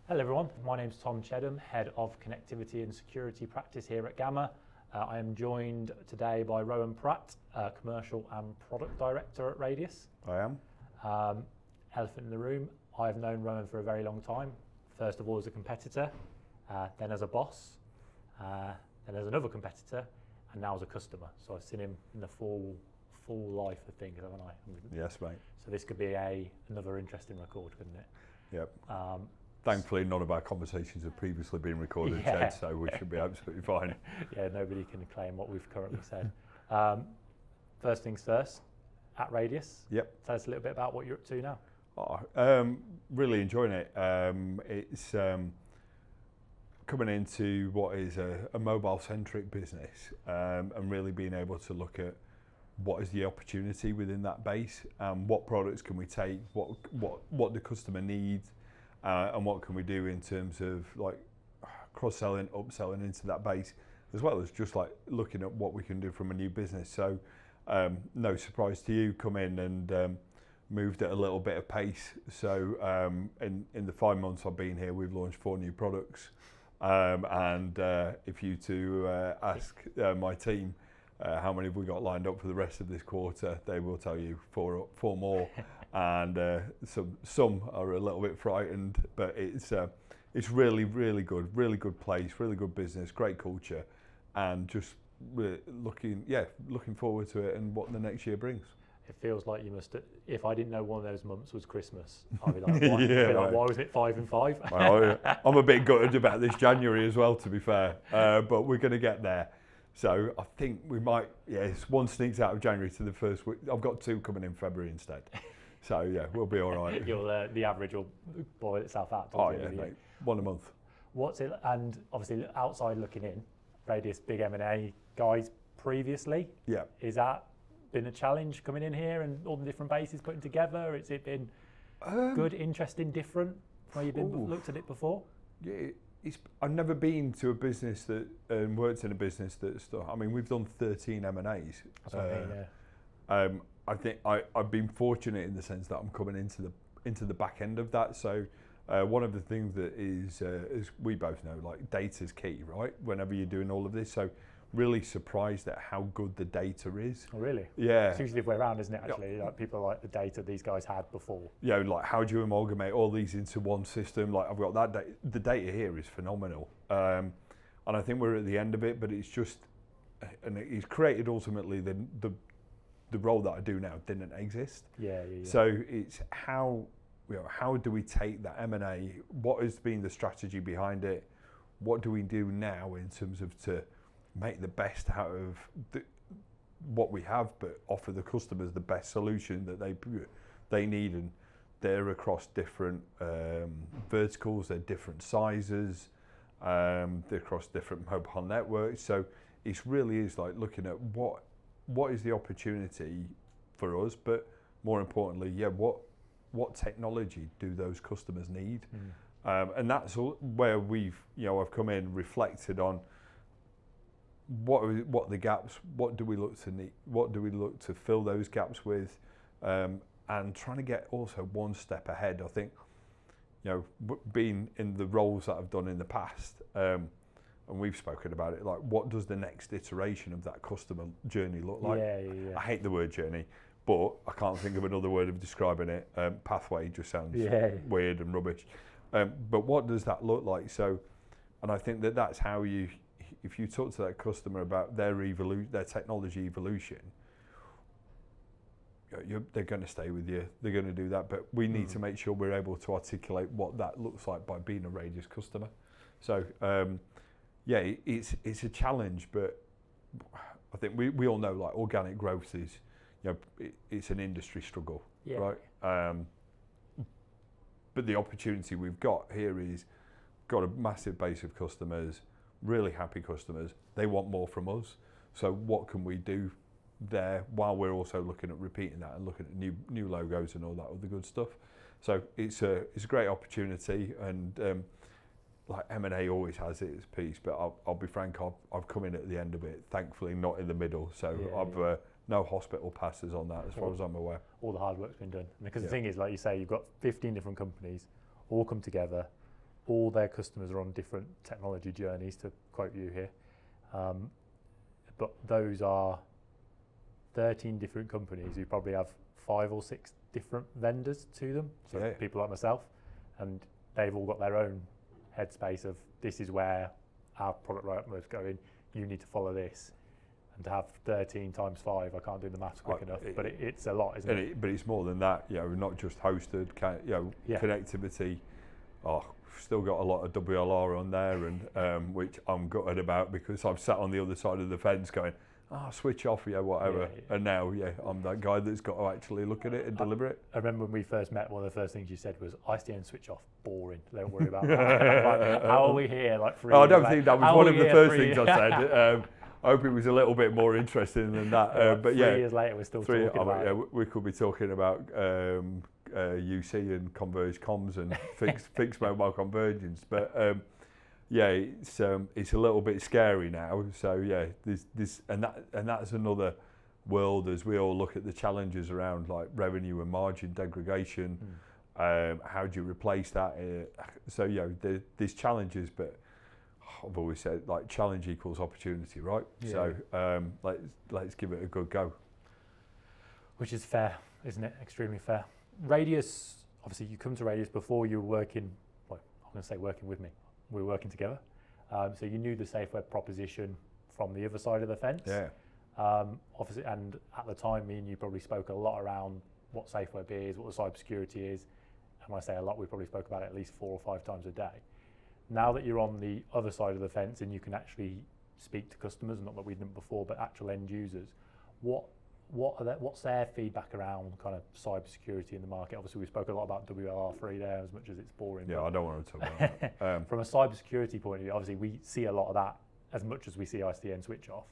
Hello everyone, my name's Tom Chedham, Head of Connectivity and Security Practice here at Gamma. I am joined today by Roan Pratt, Commercial and Product Director at Radius. I am. Elephant in the room, I've known Roan for a very long time. First of all as a competitor, then as a boss, then as another competitor, and now as a customer. So I've seen him in the full life of things, haven't I? Yes, mate. So this could be another interesting record, couldn't it? Yep. Thankfully, none of our conversations have previously been recorded, Ched, so we should be absolutely fine. Yeah, nobody can claim what we've currently said. First things first, at Radius. Yep. Tell us a little bit about what you're up to now. Really enjoying it. It's coming into what is a mobile-centric business, and really being able to look at what is the opportunity within that base, what products can we take, what the customer needs, and what can we do in terms of like cross-selling, upselling into that base, as well as just like looking at what we can do from a new business. So no surprise to you, come in and moved at a little bit of pace. So in the 5 months I've been here, we've launched 4 new products, and if you ask my team how many have we got lined up for the rest of this quarter, they will tell you 4 more. And some are a little bit frightened, but it's really good place, really good business, great culture, and just looking forward to it and what the next year brings. It feels like you must. If I didn't know one of those months was Christmas, I'd be like, why was it 5 and 5? Well, I'm a bit gutted about this January as well, to be fair, but we're going to get there. So I think we might. Yes, one sneaks out of January to the first week. I've got 2 coming in February instead. So yeah, we'll be all right. The average will boil itself out. Oh yeah, mate. 1 a month. What's it? And obviously, outside looking in, Radius big M&A guys previously. Yeah. Is that been a challenge coming in here and all the different bases putting together? Has it been good, interesting, different from where you've looked at it before? Yeah, I've never been to a business that worked in a business that's. I mean, we've done 13 M&As. That's what I mean, yeah. I think I've been fortunate in the sense that I'm coming into the back end of that. So one of the things that is, as we both know, like data's key, right? Whenever you're doing all of this, so really surprised at how good the data is. Oh really? Yeah. It's usually the way around, isn't it? Actually, like people like the data these guys had before. Yeah, like how do you amalgamate all these into one system? Like I've got that data. The data here is phenomenal, and I think we're at the end of it. But it's just, and it's created ultimately the role that I do now didn't exist. Yeah. So it's how do we take that M&A? What has been the strategy behind it? What do we do now in terms of to make the best out of what we have, but offer the customers the best solution that they need, and they're across different verticals, they're different sizes, they're across different mobile networks. So it really is like looking at what is the opportunity for us, but more importantly, what technology do those customers need? And that's where I've come in, reflected on what the gaps, what do we look to need, what do we look to fill those gaps with, and trying to get also one step ahead. I think, being in the roles that I've done in the past, and we've spoken about it, like what does the next iteration of that customer journey look like? Yeah. I hate the word journey, but I can't think of another word of describing it. Pathway just sounds weird and rubbish. But what does that look like? So, and I think that's how if you talk to that customer about their technology evolution, they're going to stay with you. They're going to do that, but we need to make sure we're able to articulate what that looks like by being a Radius customer. So, it's a challenge, but I think we all know like organic growth is, it's an industry struggle, right? But the opportunity we've got here is got a massive base of customers, really happy customers. They want more from us. So what can we do there while we're also looking at repeating that and looking at new logos and all that other good stuff? So it's a great opportunity, and like M&A always has its piece, but I'll be frank, I've come in at the end of it, thankfully not in the middle. So I've no hospital passes on that as far as I'm aware. All the hard work's been done. Because the thing is, like you say, you've got 15 different companies all come together, all their customers are on different technology journeys, to quote you here. But those are 13 different companies who probably have 5 or 6 different vendors to them. So people like myself, and they've all got their own headspace of this is where our product roadmap is going. You need to follow this. And to have 13 times 5, I can't do the maths quick enough, but it's a lot, isn't it? But it's more than that, not just hosted, connectivity. Still got a lot of WLR on there, and which I'm gutted about because I've sat on the other side of the fence going, switch off, whatever. Yeah. And now, I'm that guy that's got to actually look at it and deliver it. I remember when we first met, one of the first things you said was, ISDN switch off, boring, don't worry about that. How are we here, like 3 years I don't think that was one of the first things I said. I hope it was a little bit more interesting than that. But 3 years later, we're still talking about it. We could be talking about UC and converged comms and fixed mobile convergence. But it's a little bit scary now. So that's another world as we all look at the challenges around like revenue and margin degradation. How do you replace that? There's challenges, but I've always said like challenge equals opportunity, right? Yeah. So let's give it a good go. Which is fair, isn't it? Extremely fair. Radius, obviously you come to Radius before you were working, I'm going to say working with me. We were working together. So you knew the SafeWeb proposition from the other side of the fence. Yeah. Obviously, and at the time, me and you probably spoke a lot around what SafeWeb is, what the cybersecurity is. And when I say a lot, we probably spoke about it at least 4 or 5 times a day. Now that you're on the other side of the fence and you can actually speak to customers, not that we didn't before, but actual end users, what's their feedback around kind of cybersecurity in the market? Obviously, we spoke a lot about WLR3 there, as much as it's boring. Yeah, I don't want to talk about that. From a cybersecurity point of view, obviously we see a lot of that as much as we see ISDN switch off.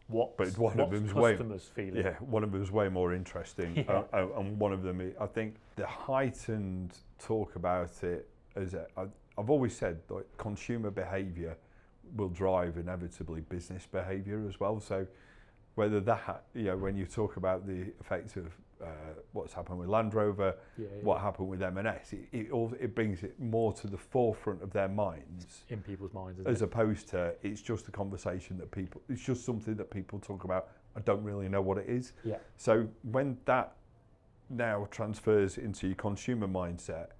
But one of them's feeling? Yeah, one of them's way more interesting, and one of them, I think, the heightened talk about it as I've always said, like, consumer behaviour will drive inevitably business behaviour as well. So whether that, when you talk about the effects of what's happened with Land Rover, what happened with M&S, it brings it more to the forefront of their minds. In people's minds, as opposed to it's just a conversation it's just something that people talk about. I don't really know what it is. Yeah. So when that now transfers into your consumer mindset,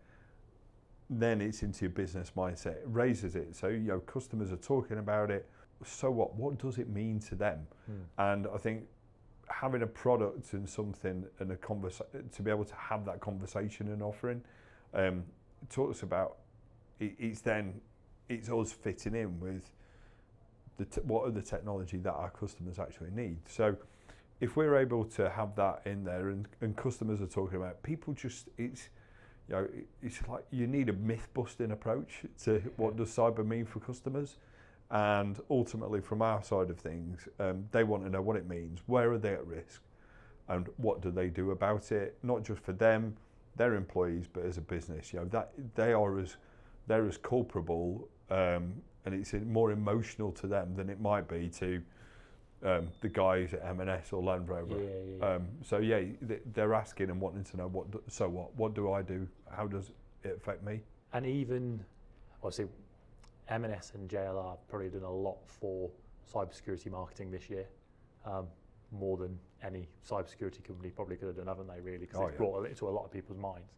then it's into your business mindset. It raises it. So, customers are talking about it. So what? What does it mean to them? And I think having a product and something and to be able to have that conversation and offering, talks about it's us fitting in with what are the technology that our customers actually need. So if we're able to have that in there and customers are talking about, people just, it's like you need a myth-busting approach to what does cyber mean for customers. And ultimately, from our side of things, they want to know what it means, where are they at risk, and what do they do about it, not just for them, their employees, but as a business. That they're as culpable, and it's more emotional to them than it might be to the guys at M&S or Land Rover. They're asking and wanting to know what do I do? How does it affect me? And even, obviously, M&S and JLR have probably done a lot for cybersecurity marketing this year, more than any cybersecurity company probably could have done, haven't they, really? Because it's brought it to a lot of people's minds.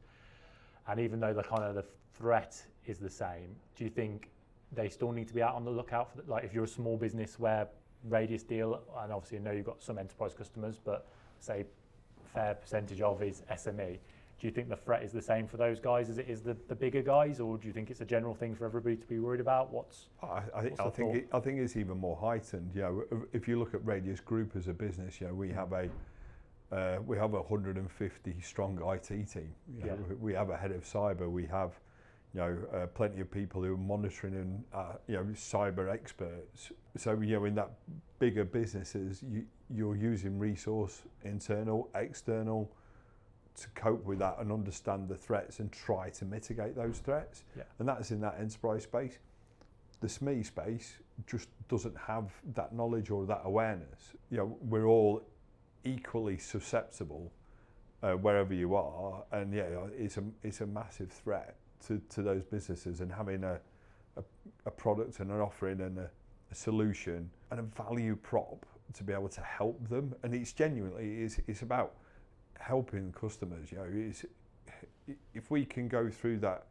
And even though the threat is the same, do you think they still need to be out on the lookout for like if you're a small business where Radius deal, and obviously I know you've got some enterprise customers, but say a fair percentage of is SME, do you think the threat is the same for those guys as it is the bigger guys, or do you think it's a general thing for everybody to be worried about? I think it's even more heightened. If you look at Radius Group as a business, we have a 150 strong IT team. We have a head of cyber. We have plenty of people who are monitoring and cyber experts. So in that bigger businesses, you're using resource, internal, external, to cope with that and understand the threats and try to mitigate those threats. And that's in that enterprise space. The SME space just doesn't have that knowledge or that awareness. We're all equally susceptible wherever you are, and it's a massive threat to those businesses, and having a product and an offering and a solution and a value prop to be able to help them. And it's genuinely, it's about helping customers. If we can go through that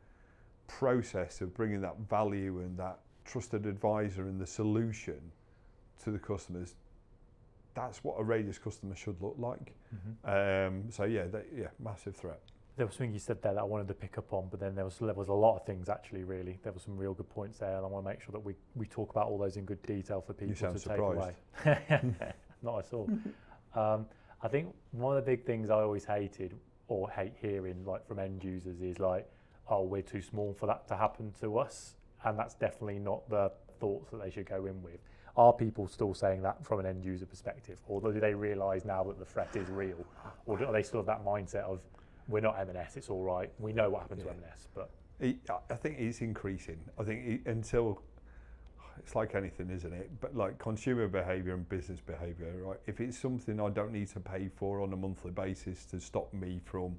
process of bringing that value and that trusted advisor and the solution to the customers, that's what a Radius customer should look like. Massive threat. There was something you said there that I wanted to pick up on, but then there was a lot of things actually. Really, there were some real good points there, and I want to make sure that we talk about all those in good detail for people to take away. Not at all. I think one of the big things I always hated or hate hearing, like from end users, is like, "Oh, we're too small for that to happen to us," and that's definitely not the thoughts that they should go in with. Are people still saying that from an end user perspective, or do they realise now that the threat is real, or are they still have that mindset of, we're not M&S, it's all right, we know what happened to M&S? But I think it's increasing. I think until, it's like anything, isn't it? But like consumer behaviour and business behaviour, right? If it's something I don't need to pay for on a monthly basis to stop me from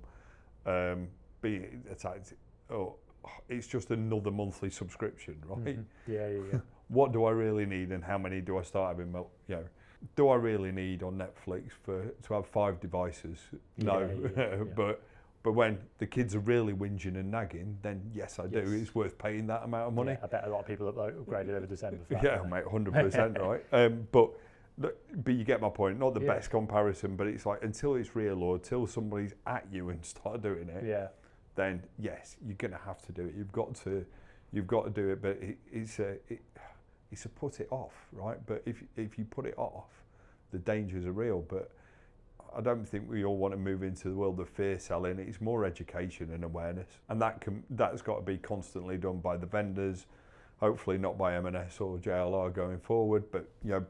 being attacked, or it's just another monthly subscription, right? Yeah. What do I really need, and how many do I start having? Do I really need on Netflix to have 5 devices? No, But when the kids are really whinging and nagging, then yes, I do. It's worth paying that amount of money. I bet a lot of people have upgraded over December for that. Yeah, mate, 100%, right? But you get my point. Not the best comparison, but it's like, until it's real or until somebody's at you and start doing it, then yes, you're going to have to do it. You've got to do it. But it's a put it off, right? But if you put it off, the dangers are real. But I don't think we all want to move into the world of fear selling. It's more education and awareness, and that's got to be constantly done by the vendors, hopefully not by M&S or JLR going forward, but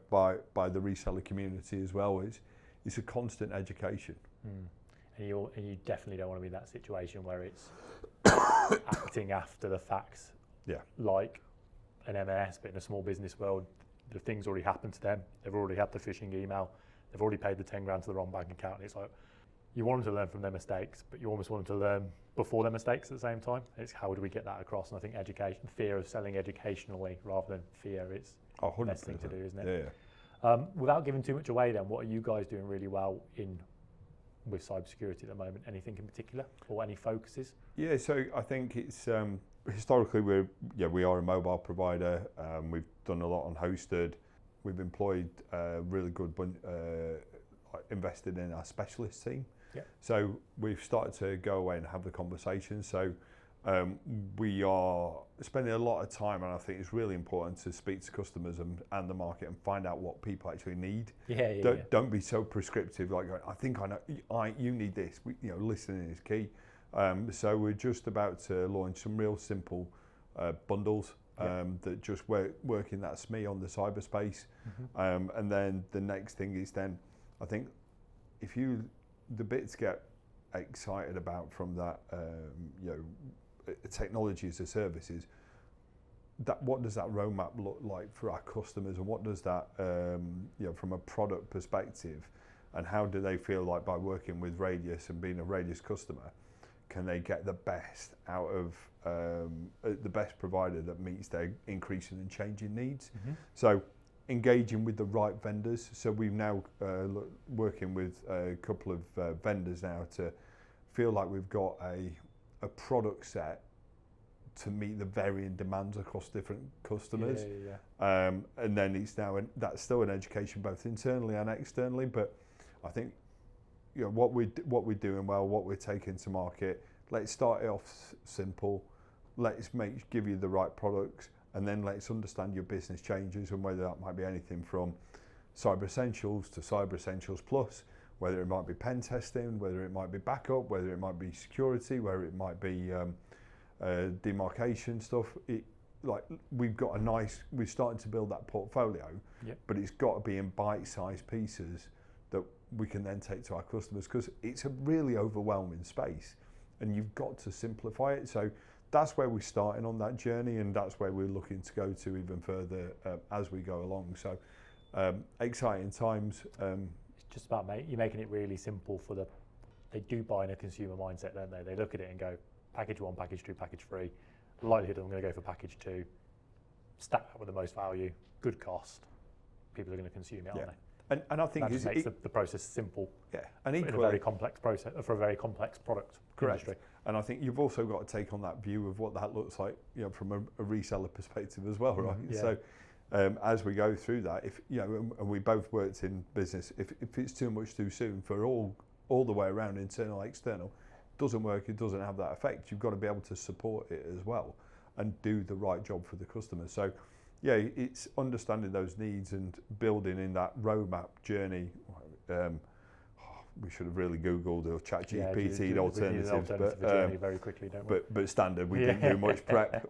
by the reseller community as well. It's a constant education. And you definitely don't want to be in that situation where it's acting after the facts. Like an M&S, but in a small business world, the thing's already happened to them. They've already had the phishing email. They've already paid the 10 grand to the wrong bank account. It's like, you want them to learn from their mistakes, but you almost want them to learn before their mistakes at the same time. It's how do we get that across? And I think education, fear of selling educationally rather than fear, is the best thing to do, isn't it? Without giving too much away then, what are you guys doing really well with cybersecurity at the moment? Anything in particular, or any focuses? Yeah, so I think it's historically we are a mobile provider. We've done a lot on hosted. We've employed really good invested in our specialist team. So we've started to go away and have the conversation. So we are spending a lot of time, and I think it's really important to speak to customers and the market and find out what people actually need. Don't be so prescriptive, like, I think I know, you need this. Listening is key. So we're just about to launch some real simple bundles that just work in that SME on the cyberspace. And then the next thing is, then I think the bits to get excited about from that, technology as a service is that, what does that roadmap look like for our customers, and what does that, from a product perspective, and how do they feel like by working with Radius and being a Radius customer, can they get the best out of the best provider that meets their increasing and changing needs? So engaging with the right vendors. So we've now working with a couple of vendors now to feel like we've got a product set to meet the varying demands across different customers. And then it's now that's still an education both internally and externally. But I think what we're doing well, what we're taking to market. Let's start it off simple. Let's give you the right products, and then let's understand your business changes, and whether that might be anything from Cyber Essentials to Cyber Essentials Plus, whether it might be pen testing, whether it might be backup, whether it might be security, whether it might be demarcation stuff. We're starting to build that portfolio, but it's got to be in bite-sized pieces that we can then take to our customers, because it's a really overwhelming space and you've got to simplify it. So that's where we're starting on that journey, and that's where we're looking to go to even further as we go along. So exciting times. It's just about you're making it really simple for they do buy in a consumer mindset, don't they? They look at it and go, package 1, package 2, package 3. Likelihood I'm going to go for package 2. Stack that with the most value, good cost. People are going to consume it, aren't they? And I think that just makes the process simple. Yeah, and in a very complex process for a very complex product industry. And I think you've also got to take on that view of what that looks like, from a reseller perspective as well, right? Yeah. So as we go through that, if and we both worked in business, if it's too much too soon for all the way around, internal, external, doesn't work, it doesn't have that effect. You've got to be able to support it as well and do the right job for the customer. So yeah, it's understanding those needs and building in that roadmap journey. We should have really Googled or ChatGPT alternatives, but journey very quickly, don't we? But standard, we didn't do much prep.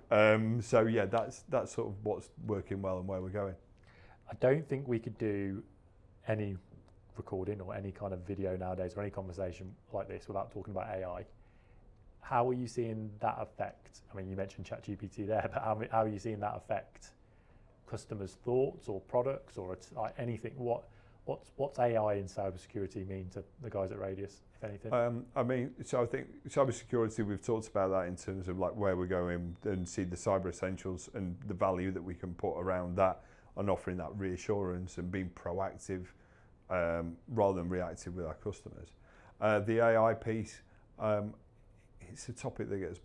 So yeah, that's sort of what's working well and where we're going. I don't think we could do any recording or any kind of video nowadays or any conversation like this without talking about AI. How are you seeing that affect? I mean, you mentioned ChatGPT there, but how are you seeing that affect customers' thoughts or products or like anything? What's AI in cybersecurity mean to the guys at Radius, if anything? I mean, so I think cybersecurity, we've talked about that in terms of like where we're going and see the cyber essentials and the value that we can put around that and offering that reassurance and being proactive rather than reactive with our customers. The AI piece, it's a topic that gets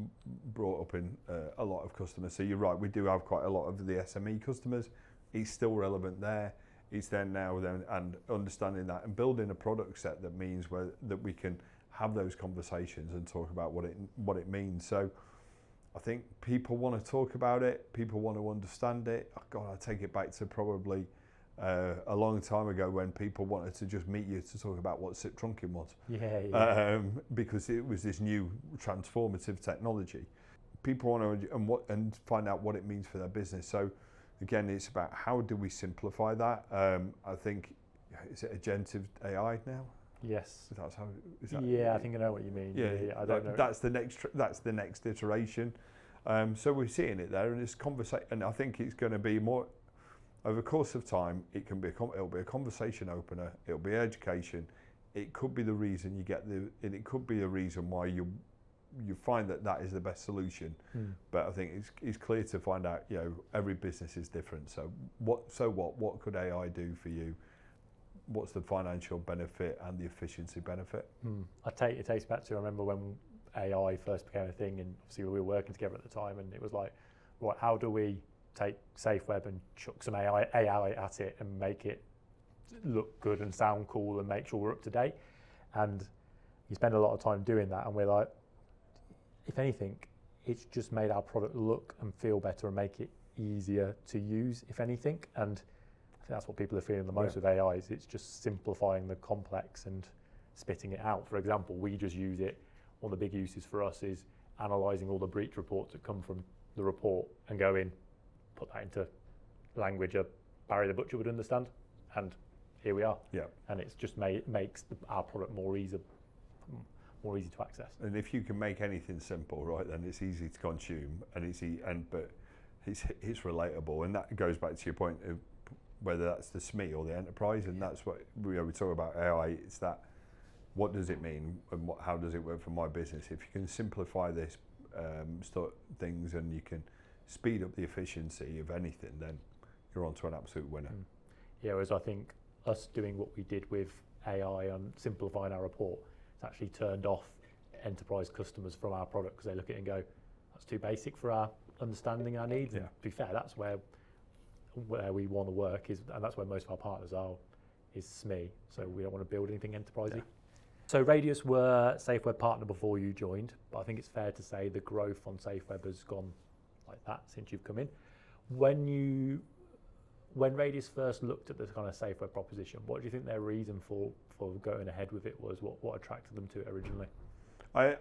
brought up in a lot of customers. So you're right, we do have quite a lot of the SME customers. It's still relevant there. It's then now and understanding that and building a product set that means that we can have those conversations and talk about what it means. So I think people want to talk about it. People want to understand it. Oh God, I take it back to probably a long time ago when people wanted to just meet you to talk about what SIP trunking was. Yeah. Because it was this new transformative technology. People want to and find out what it means for their business. So again, it's about how do we simplify that. I think, is it agentive AI now? Yes. That's how. I think I know what you mean. Yeah, I don't know. That's the next iteration. So we're seeing it there, and it's conversation. And I think it's going to be more over the course of time. It'll be a conversation opener. It'll be education. It could be the reason you get and it could be a reason why you find that is the best solution. But I think it's clear to find out, every business is different. So what could AI do for you? What's the financial benefit and the efficiency benefit? It takes back to, I remember when AI first became a thing, and obviously we were working together at the time, and it was like, right, how do we take SafeWeb and chuck some AI at it and make it look good and sound cool and make sure we're up to date? And you spend a lot of time doing that, and we're like, if anything, it's just made our product look and feel better and make it easier to use, if anything. And I think that's what people are feeling the most with AI, is it's just simplifying the complex and spitting it out. For example, we just use it. One of the big uses for us is analysing all the breach reports that come from the report and go in, put that into language a Barry the Butcher would understand, and here we are. Yeah. And it's just makes our product more easy to access. And if you can make anything simple, right, then it's easy to consume, and but it's relatable, and that goes back to your point of whether that's the SME or the enterprise, and that's what we talk about AI. It's that, what does it mean, and how does it work for my business? If you can simplify this things, and you can speed up the efficiency of anything, then you're on to an absolute winner. Yeah, whereas I think us doing what we did with AI and simplifying our report, it's actually turned off enterprise customers from our product, because they look at it and go, that's too basic for our understanding our needs. And to be fair, that's where we want to work, and that's where most of our partners are, is SME. So we don't want to build anything enterprisey. Yeah. So Radius were SafeWeb partner before you joined, but I think it's fair to say the growth on SafeWeb has gone like that since you've come in. When Radius first looked at this kind of SafeWeb proposition, what do you think their reason for going ahead with it was? What attracted them to it originally? I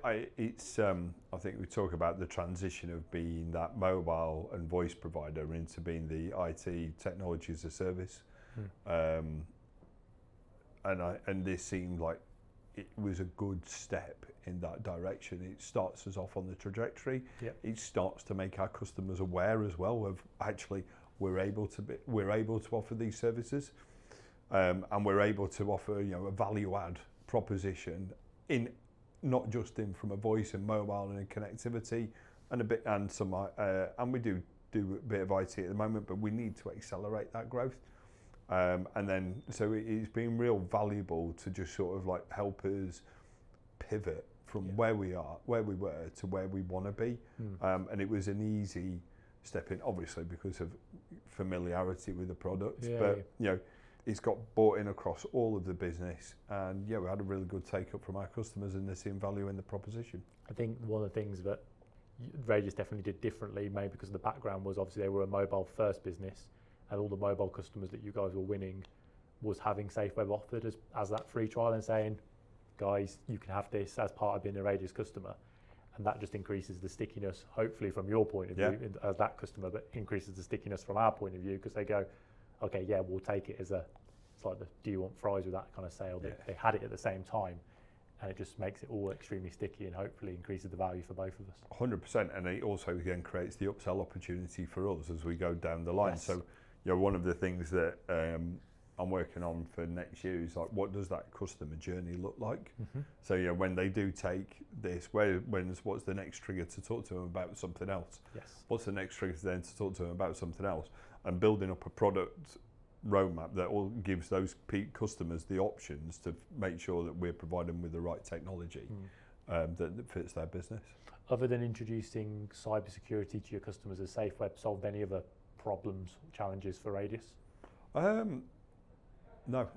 think we talk about the transition of being that mobile and voice provider into being the IT technology as a service, and this seemed like it was a good step in that direction. It starts us off on the trajectory. Yep. It starts to make our customers aware as well of actually we're able to offer these services, and we're able to offer a value add proposition in not just in from a voice and mobile and connectivity, and a bit and some and we do a bit of IT at the moment, but we need to accelerate that growth. And then so it's been real valuable to just sort of like help us pivot from where we were to where we want to be. And it was an easy step in, obviously because of familiarity with the product, but you know, it's got bought in across all of the business, and we had a really good take up from our customers, and they're seeing value in the proposition. I think one of the things that Radius definitely did differently, maybe because of the background, was obviously they were a mobile first business, and all the mobile customers that you guys were winning was having SafeWeb offered as that free trial and saying, guys, you can have this as part of being a Radius customer. And that just increases the stickiness, hopefully from your point of view as that customer, but increases the stickiness from our point of view, because they go, okay, we'll take it as it's like the do you want fries with that kind of sale. They had it at the same time, and it just makes it all extremely sticky and hopefully increases the value for both of us. 100%, and it also again creates the upsell opportunity for us as we go down the line. Yes. So, you know, one of the things that I'm working on for next year is like, what does that customer journey look like? So, you know, when they do take this, what's the next trigger to talk to them about something else? What's the next trigger then to talk to them about something else? And building up a product roadmap that all gives those customers the options to make sure that we're providing them with the right technology that fits their business. Other than introducing cybersecurity to your customers, has SafeWeb solved any other problems, challenges for Radius? No.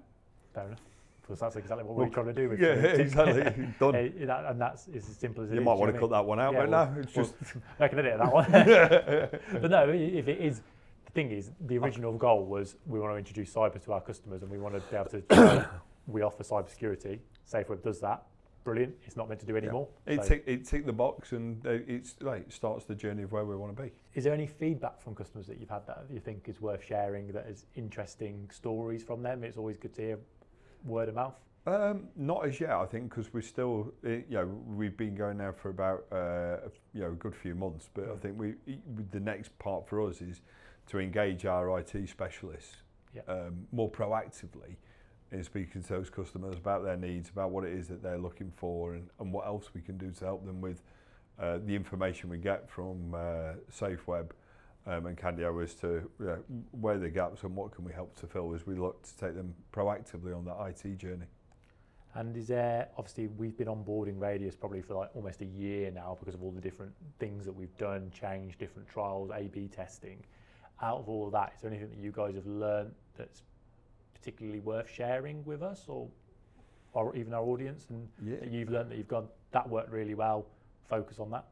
Fair enough. Because that's exactly what we're trying to do with exactly. Done. And that's as simple as it is. You might want to cut that one out, but no, it's just... I can edit that one. But no, if it is... The thing is, the original goal was we want to introduce cyber to our customers, and we want to be able to... we offer cybersecurity. SafeWeb does that. Brilliant. It's not meant to do any more. It ticked the box, and it starts the journey of where we want to be. Is there any feedback from customers that you've had that you think is worth sharing, that is interesting stories from them? It's always good to hear word of mouth. Not as yet, I think, because we're still, we've been going now for about a good few months. But I think the next part for us is to engage our IT specialists more proactively in speaking to those customers about their needs, about what it is that they're looking for, and what else we can do to help them with the information we get from SafeWeb and Candio as to where the gaps and what can we help to fill as we look to take them proactively on that IT journey. And is there, obviously we've been onboarding Radius probably for like almost a year now because of all the different things that we've done, changed, different trials, A/B testing. Out of all of that, is there anything that you guys have learned that's particularly worth sharing with us or even our audience, and that you've learned that you've gone, that worked really well, focus on that?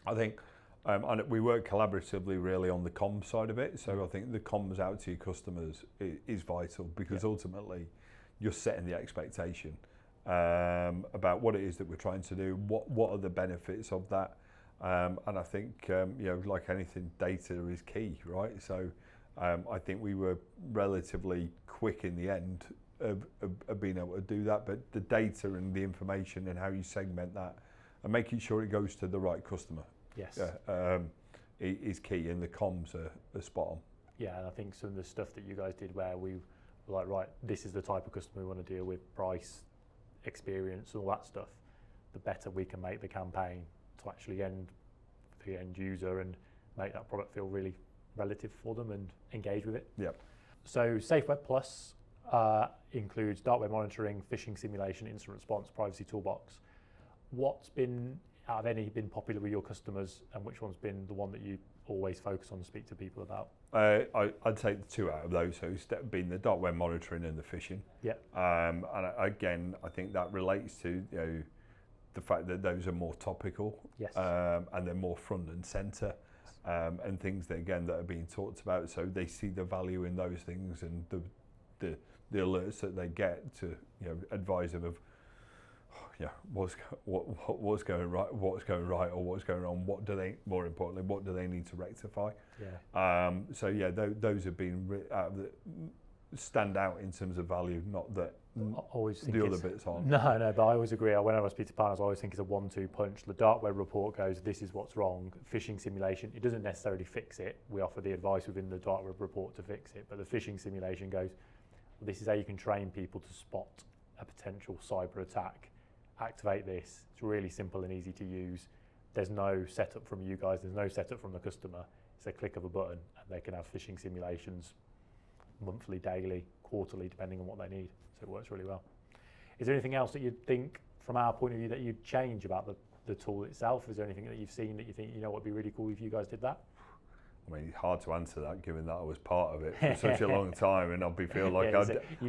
I think and we work collaboratively really on the comms side of it, so I think the comms out to your customers is vital, because ultimately you're setting the expectation about what it is that we're trying to do, what are the benefits of that, and I think like anything, data is key, right? So I think we were relatively quick in the end of being able to do that, but the data and the information and how you segment that and making sure it goes to the right customer is key, and the comms are spot on. Yeah, and I think some of the stuff that you guys did where we were like, right, this is the type of customer we want to deal with, price, experience, all that stuff, the better we can make the campaign to actually end the end user and make that product feel really relative for them and engage with it. Yep. So SafeWeb Plus includes dark web monitoring, phishing simulation, incident response, privacy toolbox. What's been, out of any, been popular with your customers, and which one's been the one that you always focus on and speak to people about? I'd take the two out of those. So it's been the dark web monitoring and the phishing. Yeah. And again, I think that relates to the fact that those are more topical. Yes. And they're more front and centre. And things that again that are being talked about, so they see the value in those things, and the alerts that they get to advise them of what's going right, or what's going wrong, what do they need to rectify. Those have been stand out in terms of value, not that the other bits aren't. No, but I always agree. Whenever I speak to partners, I always think it's a 1-2 punch. The dark web report goes, this is what's wrong. Phishing simulation, it doesn't necessarily fix it. We offer the advice within the dark web report to fix it, but the phishing simulation goes, well, this is how you can train people to spot a potential cyber attack, activate this. It's really simple and easy to use. There's no setup from you guys, there's no setup from the customer. It's a click of a button and they can have phishing simulations monthly, daily, quarterly, depending on what they need. So it works really well. Is there anything else that you'd think, from our point of view, that you'd change about the tool itself? Is there anything that you've seen that you think, what would be really cool if you guys did that? I mean, it's hard to answer that, given that I was part of it for such a long time, and I'd feel like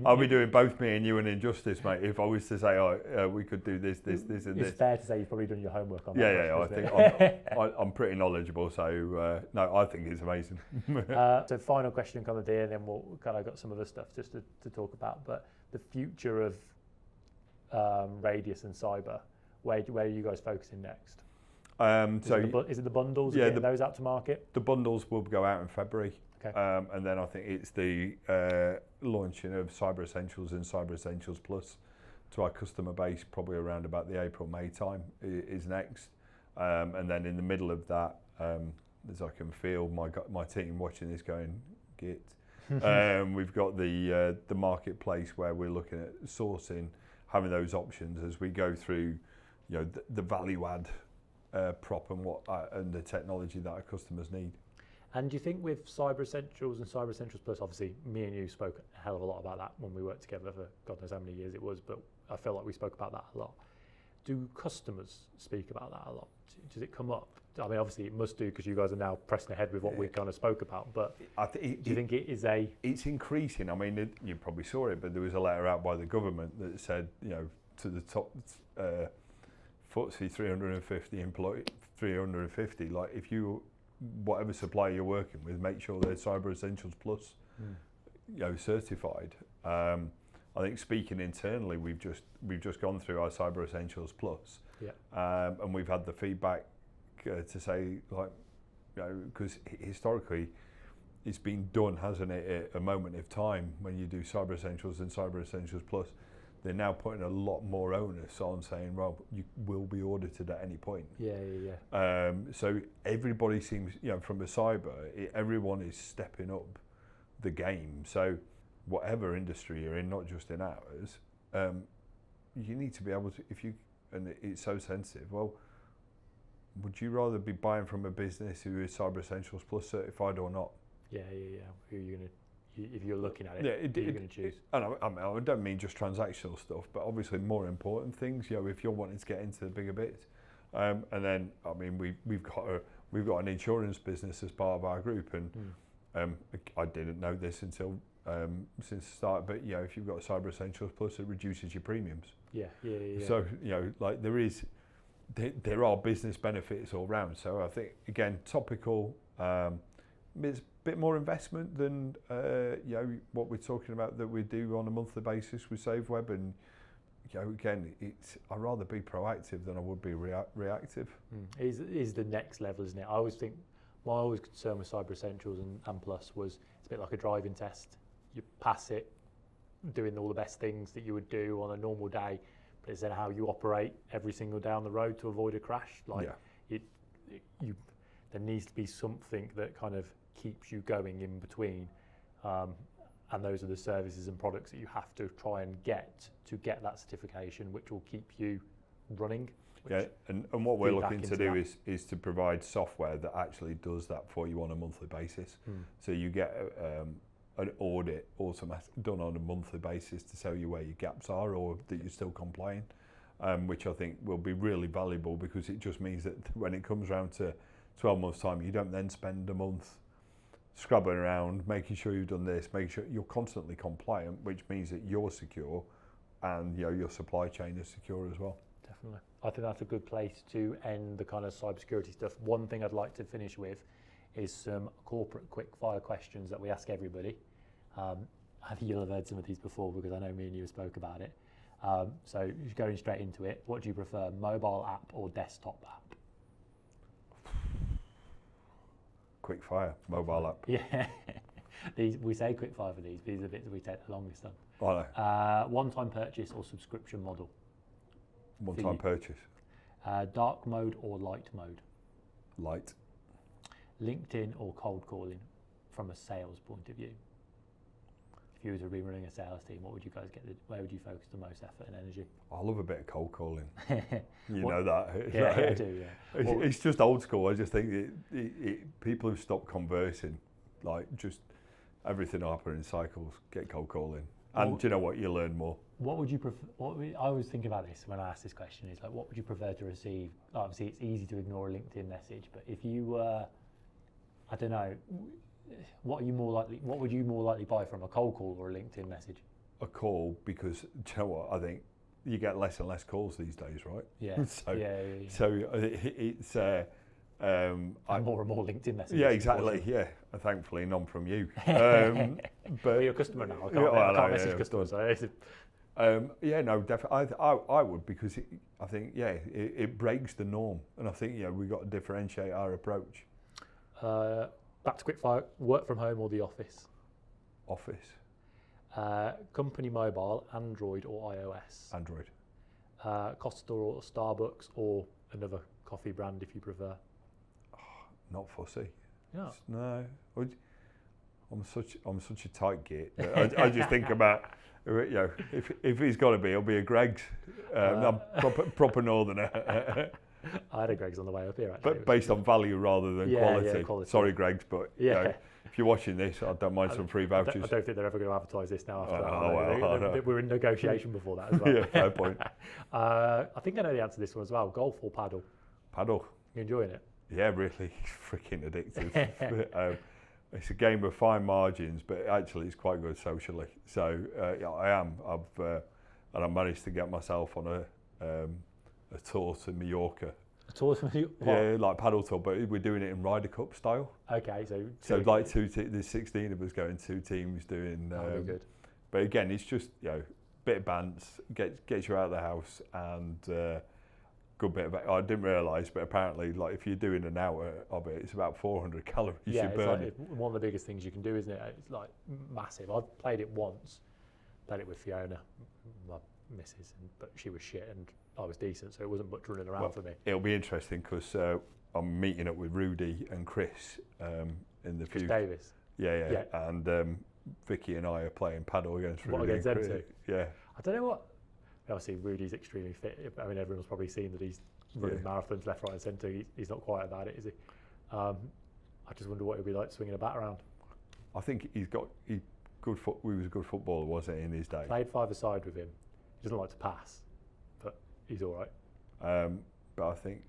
I'll be doing both me and you an injustice, mate, if I was to say, we could do this, and this. It's fair to say you've probably done your homework on that. Yeah, I think I'm pretty knowledgeable, so no, I think it's amazing. So final question kind of there, and then we'll kind of got some other stuff just to talk about, but the future of Radius and cyber, where are you guys focusing next? Is it the bundles? Yeah, those out to market. The bundles will go out in February, okay. And then I think it's the launching of Cyber Essentials and Cyber Essentials Plus to our customer base, probably around about the April-May time is next, and then in the middle of that, as I can feel my team watching this going, git. We've got the marketplace where we're looking at sourcing, having those options as we go through, the value add. Prop and the technology that our customers need. And do you think with Cyber Essentials and Cyber Essentials Plus, obviously me and you spoke a hell of a lot about that when we worked together for God knows how many years it was, but I feel like we spoke about that a lot. Do customers speak about that a lot? Does it come up? I mean, obviously it must do, because you guys are now pressing ahead with what we kind of spoke about, but do you think it is It's increasing. I mean, you probably saw it, but there was a letter out by the government that said, to the top FTSE 350 employee, 350. Like, if whatever supplier you're working with, make sure they're Cyber Essentials Plus, certified. I think speaking internally, we've just gone through our Cyber Essentials Plus, and we've had the feedback to say, like, because historically it's been done, hasn't it, at a moment of time when you do Cyber Essentials and Cyber Essentials Plus. They're now putting a lot more onus on saying, well, you will be audited at any point. Yeah. So everybody seems, from a cyber, everyone is stepping up the game. So whatever industry you're in, not just in ours, you need to be able to, and it's so sensitive, well, would you rather be buying from a business who is Cyber Essentials Plus certified or not? Yeah. Who are you going to? If you're looking at it, who are you going to choose? And I don't mean just transactional stuff, but obviously more important things. If you're wanting to get into the bigger bits, and then I mean we've got an insurance business as part of our group, and I didn't know this until since the start. But if you've got Cyber Essentials Plus, it reduces your premiums. Yeah. So like there are business benefits all round. So I think again topical. It's a bit more investment than what we're talking about that we do on a monthly basis with SafeWeb, and again, I'd rather be proactive than I would be reactive. Is the next level, isn't it? I always think my concern with Cyber Essentials and Plus was it's a bit like a driving test. You pass it, doing all the best things that you would do on a normal day, but it's then how you operate every single day on the road to avoid a crash. There needs to be something that kind of keeps you going in between, and those are the services and products that you have to try and get that certification, which will keep you running. And what we're looking to do is to provide software that actually does that for you on a monthly basis. So you get an audit done on a monthly basis to tell you where your gaps are or that you're still complying, which I think will be really valuable, because it just means that when it comes around to 12 months time, you don't then spend a month scrubbing around, making sure you've done this, making sure you're constantly compliant, which means that you're secure and your supply chain is secure as well. Definitely. I think that's a good place to end the kind of cybersecurity stuff. One thing I'd like to finish with is some corporate quick fire questions that we ask everybody. I think you'll have heard some of these before, because I know me and you spoke about it. So going straight into it, what do you prefer, mobile app or desktop app? Quick fire, mobile app. Yeah, we say quick fire for these. These are the bits that we take the longest on. I know. One-time purchase or subscription model? One-time purchase. Dark mode or light mode? Light. LinkedIn or cold calling from a sales point of view? if you were to be running a sales team, what would you guys where would you focus the most effort and energy? I love a bit of cold calling. You know that. Yeah, I do, yeah. It's just old school. I just think people who've stopped conversing, like just everything will happen in cycles, get cold calling. And do you know what? You learn more. What would you prefer? I was thinking about this when I asked this question. Is like, what would you prefer to receive? Obviously, it's easy to ignore a LinkedIn message, but if you were, I don't know, what would you more likely buy from a cold call or a LinkedIn message? A call, because do you know what? I think you get less and less calls these days, right? Yeah. So it's and more LinkedIn messages. Yeah, exactly. Yeah, thankfully none from you. But you're a customer now. I can't message customers. Yeah, no, definitely. I would, because I think it breaks the norm, and I think we've got to differentiate our approach. Back to quickfire. Work from home or the office? Office. Company mobile, Android or iOS? Android. Costa or Starbucks or another coffee brand if you prefer? Not fussy. Yeah. No. I'm such a tight git. I just think about, if he's got to be, it'll be a Greggs. I'm proper northerner. I had a Greggs on the way up here, actually. But based on value rather than quality. Yeah, quality. Sorry, Greggs, but if you're watching this, I don't mind some free vouchers. I don't think they're ever going to advertise this now after that. Well, we're in negotiation before that as well. Yeah, fair point. I think I know the answer to this one as well. Golf or paddle? Paddle. You enjoying it? Yeah, really freaking addictive. It's a game of fine margins, but actually it's quite good socially. So I am. And I managed to get myself on a tour to Mallorca. A tour to Mallorca? Yeah, like paddle tour, but we're doing it in Ryder Cup style. Okay, so like there's 16 of us going, 2 teams doing. That'll be good. But again, it's just bit of bants, gets you out of the house, and good bit of. I didn't realise, but apparently, like if you're doing an hour of it, it's about 400 calories you're burning. It's like one of the biggest things you can do, isn't it? It's like massive. I've played it once. Played it with Fiona, my missus, but she was shit and I was decent, so it wasn't much running around for me. It'll be interesting because I'm meeting up with Rudy and Chris in the Chris future. Davis. Yeah. And Vicky and I are playing paddle against Rudy. What, against them too? Yeah. I don't know what. Obviously, Rudy's extremely fit. I mean, everyone's probably seen that he's running marathons left, right, and centre. He's not quiet about it, is he? I just wonder what it'd be like swinging a bat around. I think he was a good footballer, wasn't he, in his day? Played 5-a-side with him. He doesn't like to pass, but he's all right. But I think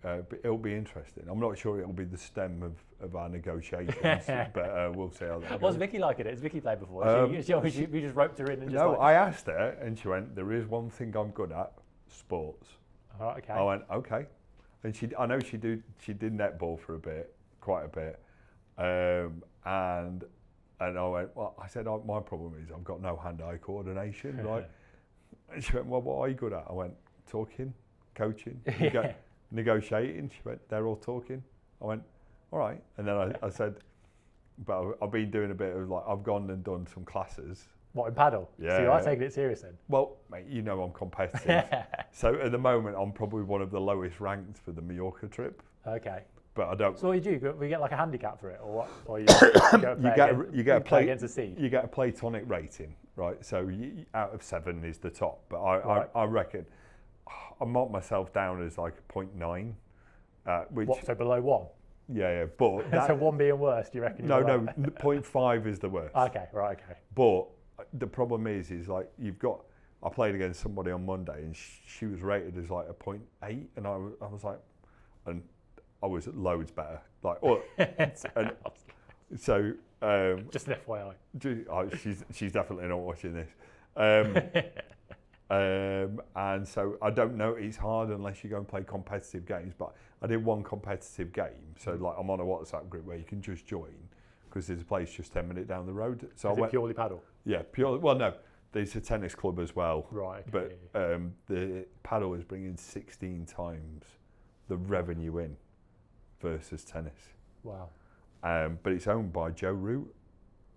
it'll be interesting. I'm not sure it'll be the stem of our negotiations, but we'll see how that goes. What's Vicky like at it? Has Vicky played before? We just roped her in and just I asked her and she went, there is one thing I'm good at, sports. All right, okay. I went, okay. And I know she did netball for quite a bit. And I went, well, I said, my problem is I've got no hand-eye coordination, right? And she went, well, what are you good at? I went, talking, coaching, negotiating. She went, they're all talking. I went, all right. And then I said, but I've been doing a bit of I've gone and done some classes. What, in paddle? Yeah. So you are taking it serious then? Well, mate, I'm competitive. So at the moment, I'm probably one of the lowest ranked for the Mallorca trip. Okay. But I don't. So what do you do? We get like a handicap for it, or what? Or you play against a seed. You get a platonic rating, right? So out of 7 is the top. But I reckon I mark myself down as like a 0.9. Which, what, so below 1? Yeah. But so 1 being worse, do you reckon? No, 0.5 is the worst. Okay, right, okay. But the problem is like I played against somebody on Monday and she was rated as like a 0.8, and I was like, and I was loads better. And so just an FYI. She's definitely not watching this. And so I don't know. It's hard unless you go and play competitive games. But I did one competitive game, so I'm on a WhatsApp group where you can just join because there's a place just 10 minutes down the road. So is it purely paddle? Yeah, purely. Well, no, there's a tennis club as well. Right. Okay. But the paddle is bringing 16 times the revenue in versus tennis. Wow. But it's owned by Joe Root.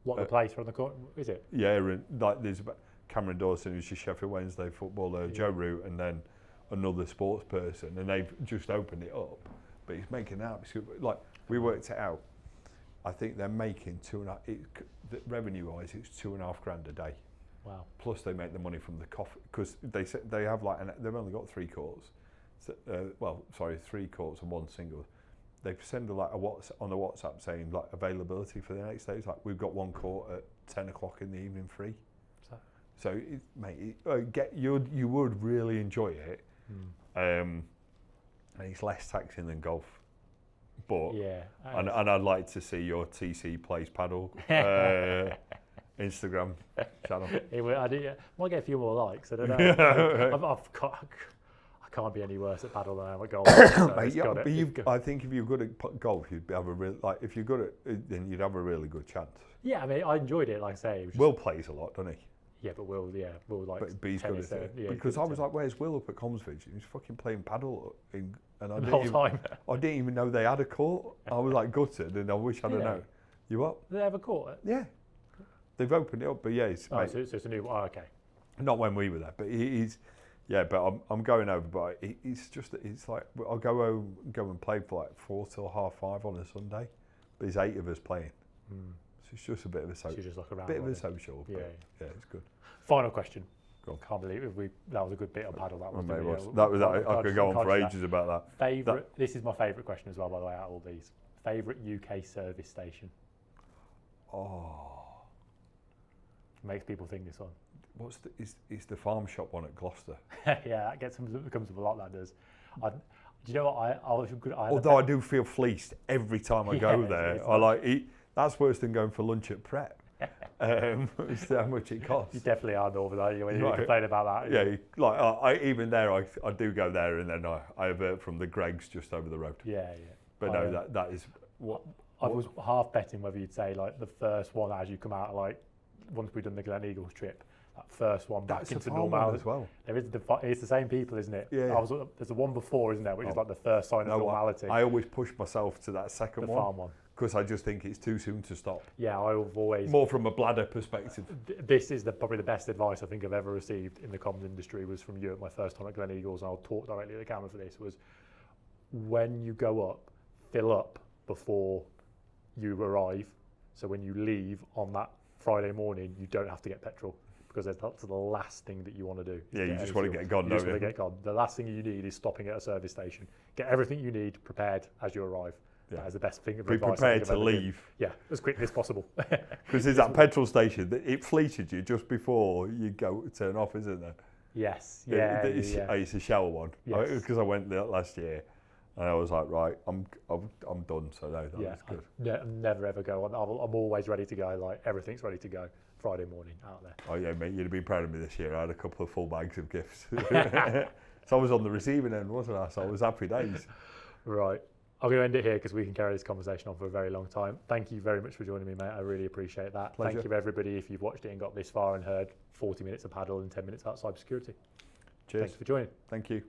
What, the place from the court, is it? Yeah, and there's Cameron Dawson, who's a Sheffield Wednesday footballer, Joe Root, and then another sports person, and they've just opened it up. But he's making that absolute, we worked it out. I think they're making revenue-wise, it's $2,500 a day. Wow. Plus they make the money from the coffee, because they have like, they've only got 3 courts. So, 3 courts and 1 single. They send a WhatsApp on the WhatsApp saying like availability for the next day. It's like, we've got 1 court at 10 o'clock in the evening free. So mate, you would really enjoy it. And it's less taxing than golf. But yeah, and I'd like to see your TC Plays Paddle Instagram channel. I might get a few more likes. I don't know. I can't be any worse at paddle than I am at golf. So Mate, I think if you're good at golf, you'd have a real if you're good at it, then you'd have a really good chance. Yeah, I mean, I enjoyed it. Like I say, Will plays a lot, doesn't he? Yeah, but Will like. But he's good at it. Because I was like, "Where's Will up at Comsford?" He was fucking playing paddle, and I didn't even know they had a court. I was like gutted, and I wish I'd have known. You what? Do they have a court? Yeah, they've opened it up, but yeah, so it's a new one. Oh, okay. Not when we were there, but he's. Yeah, but I'm going over. But it's like I'll go and play for like 4 till 5:30 on a Sunday. But there's 8 of us playing. So it's just a bit of a social. Just like a bit of a social. Yeah, yeah, it's good. Final question. Go on. Can't believe that was a good bit of paddle. That was. I could go on for ages about that. Favourite. This is my favourite question as well, by the way, out of all these. Favourite UK service station. Oh, makes people think this one. Is the farm shop one at Gloucester? Yeah, that comes up a lot. That does. Do you know what Although I do feel fleeced every time I go there. I like eat. That's worse than going for lunch at Prep. It's how much it costs. You definitely are over that when you complain about that. Yeah, like even there, I do go there, and then I avert from the Greg's just over the road. Yeah. But that is what I was half betting whether you'd say like the first one as you come out, like once we've done the Glen Eagles trip. That first one back into normality as well. It's the same people, isn't it? Yeah. There's the one before, isn't there, which is like the first sign of normality. I always push myself to that second one. The farm one. Because I just think it's too soon to stop. Yeah, I've always... More from a bladder perspective. This is probably the best advice I think I've ever received in the comms industry was from you at my first time at Glen Eagles, and I'll talk directly to the camera for this, was when you go up, fill up before you arrive. So when you leave on that Friday morning, you don't have to get petrol. Because that's the last thing that you want to do. Yeah, you just want to get gone, don't you? You just want to get gone. The last thing you need is stopping at a service station. Get everything you need prepared as you arrive. Yeah. That is the best thing. Be prepared to leave. Yeah, as quickly as possible. Because there's that petrol station, it fleeted you just before you go turn off, isn't there? Yes, it's a shower one. Yes. Because I went there last year. And I was like, right, I'm done. So that was good. I never ever go on. I'm always ready to go. Like everything's ready to go. Friday morning out there. Oh yeah, mate, you'd have been proud of me this year. I had a couple of full bags of gifts. So I was on the receiving end, wasn't I? So I was happy days. Right. I'm going to end it here because we can carry this conversation on for a very long time. Thank you very much for joining me, mate. I really appreciate that. Pleasure. Thank you everybody if you've watched it and got this far and heard 40 minutes of paddle and 10 minutes out cybersecurity. Cheers. Thanks for joining. Thank you.